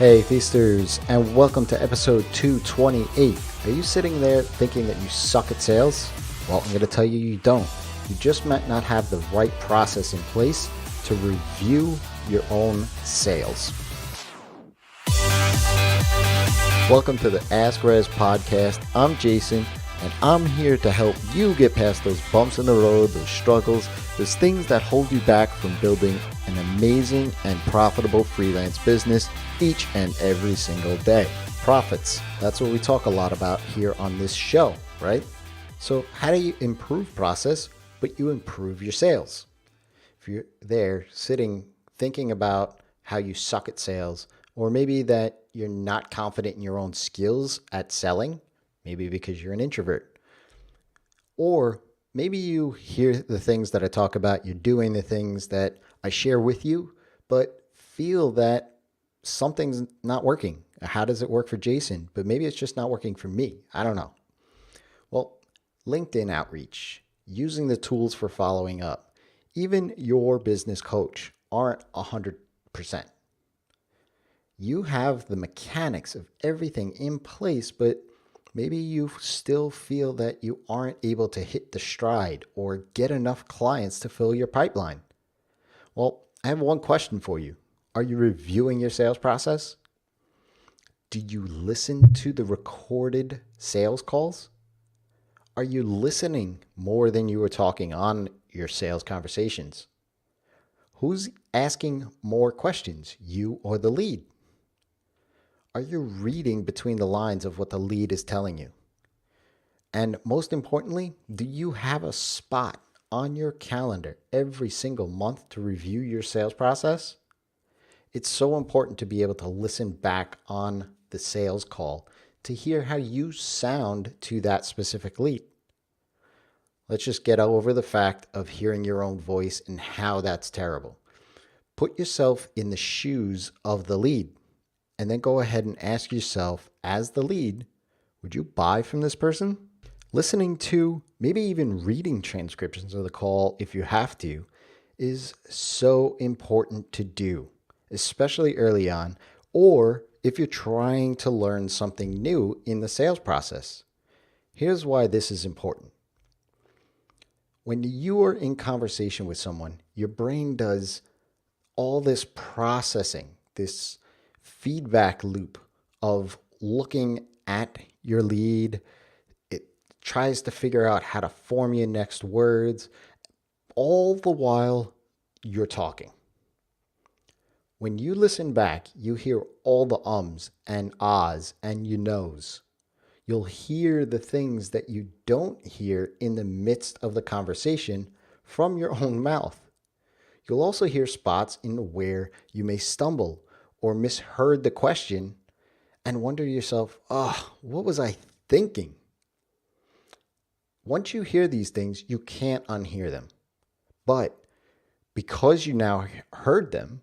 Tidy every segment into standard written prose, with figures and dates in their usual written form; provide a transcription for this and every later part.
Hey Feasters, and welcome to episode 228. Are you sitting there thinking that you suck at sales? Well, I'm going to tell you you don't. You just might not have the right process in place to review your own sales. Welcome to the Ask Rezzz podcast. I'm Jason, and I'm here to help you get past those bumps in the road, those struggles, those things that hold you back from building an amazing and profitable freelance business each and every single day. Profits, that's what we talk a lot about here on this show, right? So how do you improve process, but you improve your sales? If you're there sitting thinking about how you suck at sales, or maybe that you're not confident in your own skills at selling, maybe because you're an introvert, or maybe you hear the things that I talk about, you're doing the things that I share with you, but feel that something's not working. How does it work for Jason? But maybe it's just not working for me. I don't know. Well, LinkedIn outreach, using the tools for following up, even your business coach aren't 100%. You have the mechanics of everything in place, but maybe you still feel that you aren't able to hit the stride or get enough clients to fill your pipeline. Well, I have one question for you. Are you reviewing your sales process? Do you listen to the recorded sales calls? Are you listening more than you were talking on your sales conversations? Who's asking more questions, you or the lead? Are you reading between the lines of what the lead is telling you? And most importantly, do you have a spot on your calendar every single month to review your sales process? It's so important to be able to listen back on the sales call to hear how you sound to that specific lead. Let's just get over the fact of hearing your own voice and how that's terrible. Put yourself in the shoes of the lead and then go ahead and ask yourself, as the lead, would you buy from this person? Listening to, maybe even reading transcriptions of the call if you have to, is so important to do, especially early on, or if you're trying to learn something new in the sales process. Here's why this is important. When you are in conversation with someone, your brain does all this processing, this feedback loop of looking at your lead. It tries to figure out how to form your next words, all the while you're talking. When you listen back, you hear all the ums and ahs and you knows. You'll hear the things that you don't hear in the midst of the conversation from your own mouth. You'll also hear spots in where you may stumble or misheard the question and wonder to yourself, what was I thinking? Once you hear these things, you can't unhear them. But because you now heard them,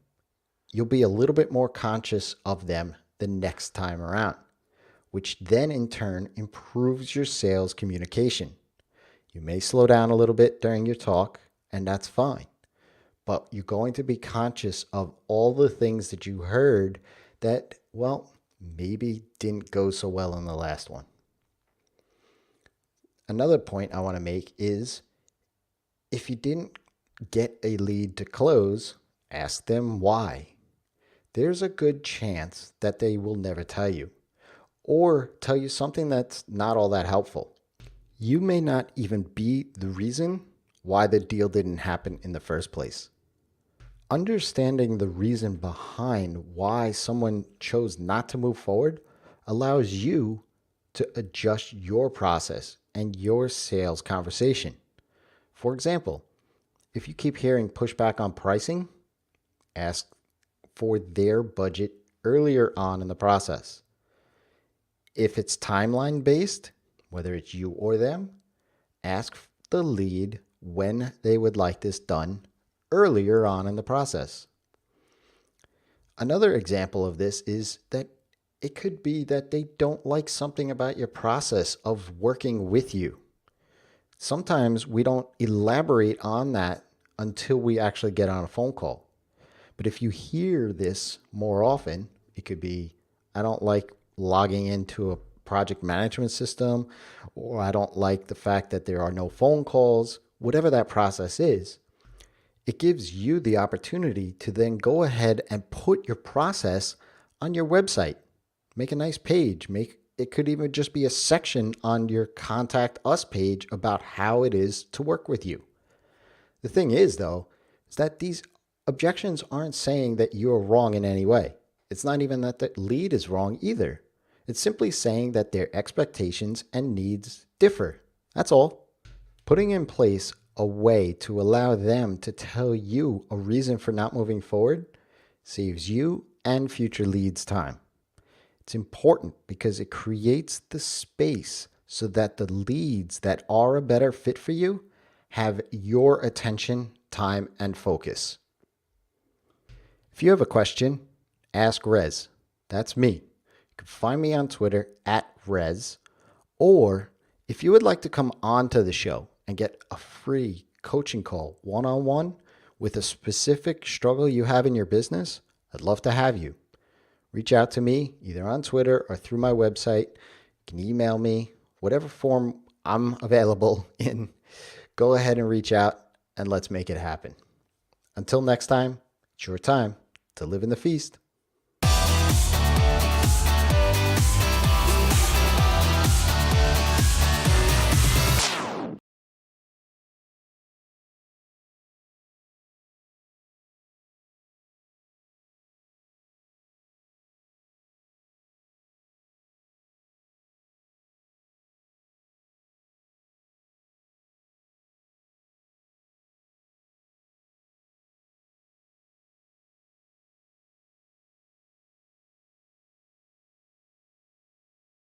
you'll be a little bit more conscious of them the next time around, which then in turn improves your sales communication. You may slow down a little bit during your talk, and that's fine. But you're going to be conscious of all the things that you heard that, well, maybe didn't go so well in the last one. Another point I want to make is if you didn't get a lead to close, ask them why. There's a good chance that they will never tell you or tell you something that's not all that helpful. You may not even be the reason why the deal didn't happen in the first place. Understanding the reason behind why someone chose not to move forward allows you to adjust your process and your sales conversation. For example, if you keep hearing pushback on pricing, ask for their budget earlier on in the process. If it's timeline based, whether it's you or them, ask the lead when they would like this done earlier on in the process. Another example of this is that it could be that they don't like something about your process of working with you. Sometimes we don't elaborate on that until we actually get on a phone call. But if you hear this more often, It could be, I don't like logging into a project management system, or I don't like the fact that there are no phone calls, whatever that process is. It gives you the opportunity to then go ahead and put your process on your website. Make a nice page. It could even just be a section on your contact us page about how it is to work with you. The thing is, though, is that these objections aren't saying that you're wrong in any way. It's not even that the lead is wrong either. It's simply saying that their expectations and needs differ. That's all. Putting in place a way to allow them to tell you a reason for not moving forward saves you and future leads time. It's important because it creates the space so that the leads that are a better fit for you have your attention, time, and focus. If you have a question, ask Rezzz. That's me. You can find me on Twitter @Rezzz. Or if you would like to come onto the show and get a free coaching call one-on-one with a specific struggle you have in your business, I'd love to have you. Reach out to me either on Twitter or through my website. You can email me, whatever form I'm available in. Go ahead and reach out and let's make it happen. Until next time, it's your time to live in the feast.